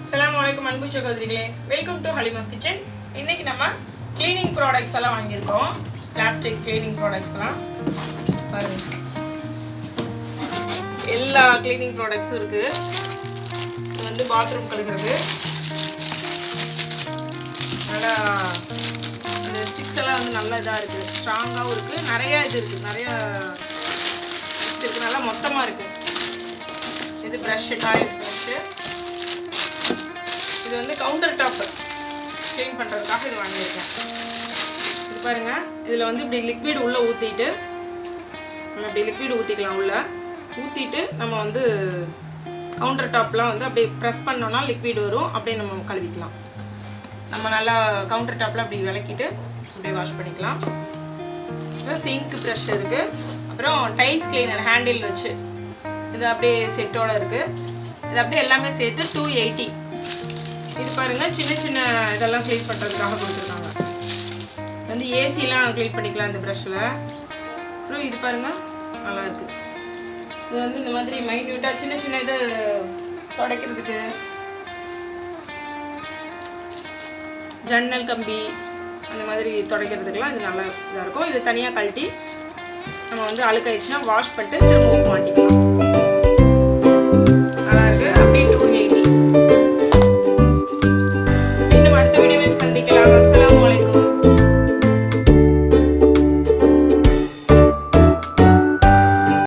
Assalamualaikum அன்பு சகோதரிகளே, welcome to Halima's kitchen. இன்னைக்கு நம்ம க்ளீனிங் ப்ராடக்ட்ஸ் எல்லாம் வாங்கியிருக்கோம். பிளாஸ்டிக் க்ளீனிங் ப்ராடக்ட்ஸ் எல்லாம் பாருங்க. எல்லா க்ளீனிங் ப்ராடக்ட்ஸும் இருக்கு. இது வந்து பாத்ரூம் கழுகுறது. நல்லா அந்த ஸ்டிக்ஸ் எல்லாம் வந்து நல்லா இதாக இருக்குது, ஸ்ட்ராங்காகவும் இருக்குது. நிறையா இது இருக்குது, நிறையா ஸ்டிக்ஸ் இருக்குது, நல்லா மொத்தமாக இருக்குது. இது ப்ரஷ்ஷு, டாய்லெட் ப்ரஷ்ஷு. இது வந்து கவுண்டர் டாப் க்ளீன் பண்ணுறதுக்காக இது வாங்கியிருக்கேன். இது பாருங்கள், இதில் வந்து இப்படி லிக்விட் உள்ளே ஊற்றிட்டு நம்ம இப்படி லிக்விட் ஊற்றிக்கலாம். உள்ளே ஊற்றிட்டு நம்ம வந்து கவுண்டர் டாப்லாம் வந்து அப்படியே ப்ரெஸ் பண்ணோன்னா லிக்விட் வரும். அப்படியே நம்ம கழுவிக்கலாம். நம்ம நல்லா கவுண்டர் டாப்பில் அப்படி விளக்கிட்டு அப்படியே வாஷ் பண்ணிக்கலாம். அப்புறம் சிங்க் ப்ரஷ் இருக்குது. அப்புறம் டைல்ஸ் கிளீனர் ஹேண்டில் வச்சு இது அப்படியே செட்டோடு இருக்குது. இது அப்படியே எல்லாமே சேர்த்து 280. இது பாருங்கள், சின்ன சின்ன இதெல்லாம் க்ளீன் பண்ணுறதுக்காக கொடுத்துருக்காங்க. வந்து ஏசிலாம் க்ளீன் பண்ணிக்கலாம் இந்த ப்ரஷ்ஷில். அப்புறம் இது பாருங்கள், நல்லா இருக்குது. இது வந்து இந்த மாதிரி மைன்யூட்டாக சின்ன சின்ன இது துடைக்கிறதுக்கு, ஜன்னல் கம்பி அந்த மாதிரி துடைக்கிறதுக்கெலாம் இது நல்லா இதாக இருக்கும். இது தனியாக கழட்டி நம்ம வந்து அழுக்காயிடுச்சுன்னா வாஷ் பண்ணிட்டு திரும்பவும் மாட்டிக்கலாம்.